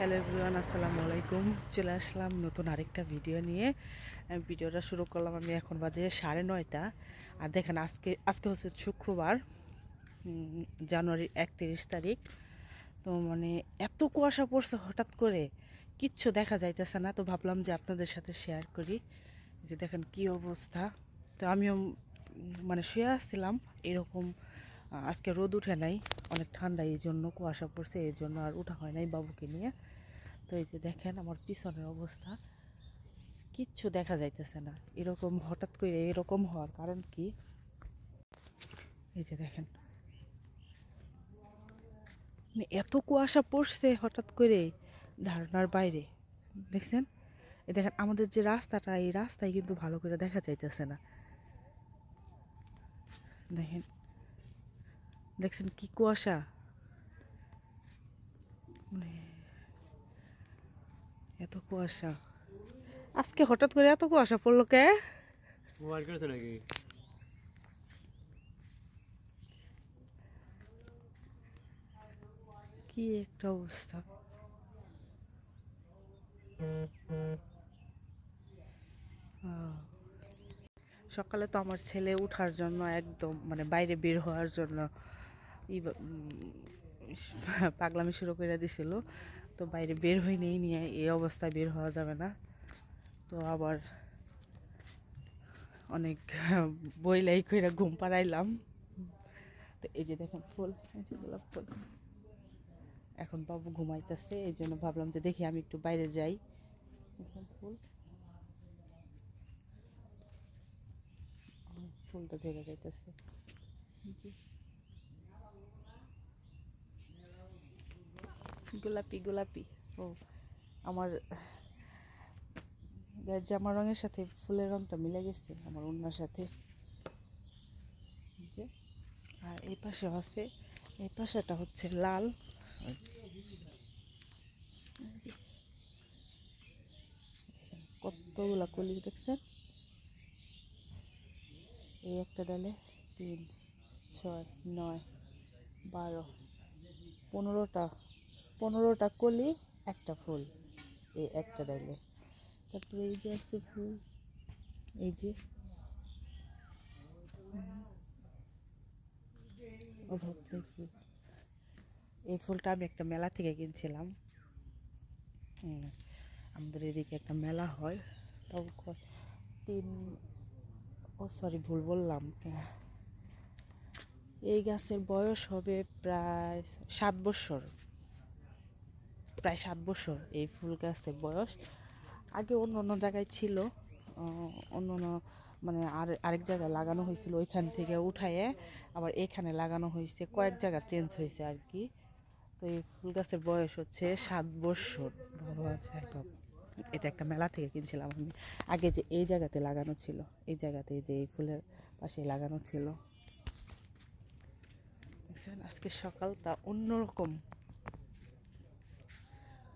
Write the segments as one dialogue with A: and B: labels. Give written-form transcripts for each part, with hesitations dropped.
A: Hello everyone, আসসালামু আলাইকুম। চলে আসলাম নতুন আরেকটা ভিডিও নিয়ে। আমি ভিডিওটা শুরু করলাম, আমি এখন বাজে 9:30। আর দেখেন আজকে আজকে হচ্ছে শুক্রবার, জানুয়ারির 31 তারিখ। তো মানে এত কুয়াশা পড়ছে হঠাৎ করে, কিচ্ছু দেখা যাইতেছে না। তো ভাবলাম যে আপনাদের সাথে শেয়ার করি যে দেখেন কি অবস্থা। তো আমিও মানে শুয়ে আসছিলাম এরকম। আজকে রোদ উঠে নাই, অনেক ঠান্ডা, এই জন্য কুয়াশা পড়ছে, এই জন্য আর উঠা হয় নাই বাবুকে নিয়ে। তো এই যে দেখেন আমার পিছনের অবস্থা, কিচ্ছু দেখা যাইতেছে না। এরকম হঠাৎ করে এরকম হওয়ার কারণ কি, এই যে দেখেন মানে এত কুয়াশা পড়ছে হঠাৎ করে, ধারণার বাইরে। দেখছেন, এই দেখেন আমাদের যে রাস্তাটা, এই রাস্তায় কিন্তু ভালো করে দেখা যাইতেছে না। দেখেন, দেখছেন কি কুয়াশা, মানে এত কুয়াশা। আজকে হঠাৎ করে এত কুয়াশা পড়লো কে?
B: মোবাইল করেছে নাকি?
A: কি একটা অবস্থা। আহ, সকালে তো আমার ছেলে উঠার জন্য একদম মানে বাইরে বের হওয়ার জন্য পাগলামি শুরু করে দিছিল। তো বাইরে বের হই নেই, নিয়ে এই অবস্থায় বের হওয়া যাবে না। তো আবার অনেক বইলাই কইরা ঘুম পাড়াইলাম। তো এই যে দেখেন ফুল, এই যে গোলাপ ফুল। এখন বাবু ঘুমাইতেছে, এই জন্য ভাবলাম যে দেখি আমি একটু বাইরে যাই। দেখেন ফুল, ফুলটা জেগে যাইতেছে। গোলাপি গোলাপি। ও, আমার গায়ের জামা রঙের সাথে ফুলের রংটা মিলে গেছে আমার ওড়নার সাথে। যে আর এই পাশে আছে, এই পাশেটা হচ্ছে লাল। যে কতগুলা কলি দেখছেন, এই একটা ডালে 3, 6, 9, 12, 15টা 15টা কলি, একটা ফুল এই একটা ডালে। তারপরে এই যে আছে ফুল, এই যে অভাব নেই ফুল। এই ফুলটা আমি একটা মেলা থেকে কিনছিলাম। আমাদের এদিকে একটা মেলা হয়, তাও 3, ও সরি ভুল বললাম। এই গাছের বয়স হবে প্রায় 7 বছর, প্রায় 7 বছর এই ফুল গাছের বয়স। আগে অন্য অন্য জায়গায় ছিল, অন্য অন্য মানে আরেক জায়গায় লাগানো হয়েছিল, ওইখান থেকে উঠায়ে আবার এখানে লাগানো হয়েছে, কয়েক জায়গা চেঞ্জ হয়েছে আর কি। তো এই ফুল গাছের বয়স হচ্ছে 7 বছর। বাবা আছে একদম। এটা একটা মেলা থেকে কিনছিলাম আমি। আগে যে এই জায়গাতে লাগানো ছিল, এই জায়গাতে যে এই ফুলের পাশে লাগানো ছিল। দেখছেন আজকে সকালটা অন্যরকম,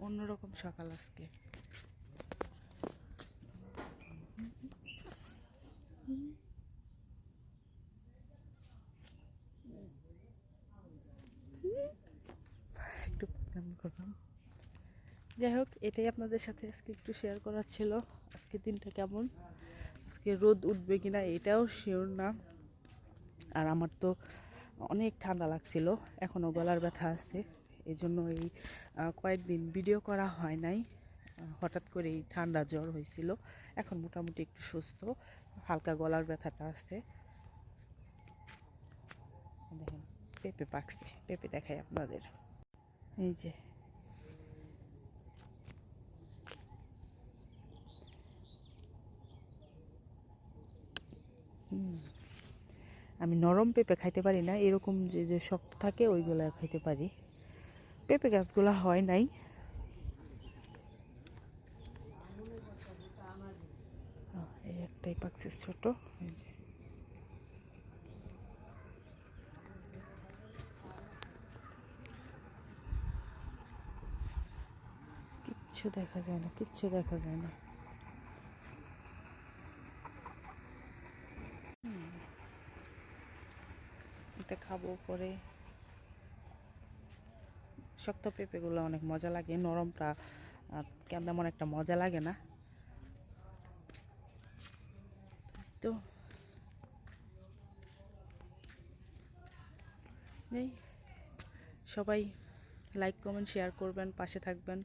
A: অন্যরকম সকাল আজকে। একটু প্রণাম করলাম। যাই হোক, এটাই আপনাদের সাথে আজকে একটু শেয়ার করার ছিল। আজকে দিনটা কেমন, আজকে রোদ উঠবে কিনা এটাও শিওর না। আর আমার তো অনেক ঠান্ডা লাগছিল, এখনও গলার ব্যথা আছে। এই জন্য এই কয়েকদিন ভিডিও করা হয় নাই। হঠাৎ করে এই ঠান্ডা জ্বর হয়েছিল, এখন মোটামুটি একটু সুস্থ, হালকা গলার ব্যথাটা আছে। দেখেন পেঁপে পাকছে, পেঁপে দেখাই আপনাদের। এই যে আমি নরম পেঁপে খাইতে পারি না, এরকম যে যে শক্ত থাকে ওইগুলা খাইতে পারি। পেঁপে গাছগুলা হয় নাই। এই একটাই পাকছে ছোট, এই যে কিচ্ছু দেখা যায় না, কিচ্ছু দেখা যায় না। এটা খাবো পরে, শক্ত পেঁপেগুলো অনেক মজা লাগে, নরমটা তেমন একটা মজা লাগে না। তো এই সবাই লাইক কমেন্ট শেয়ার করবেন, পাশে থাকবেন,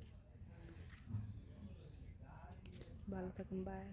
A: ভালো থাকুন, বাই।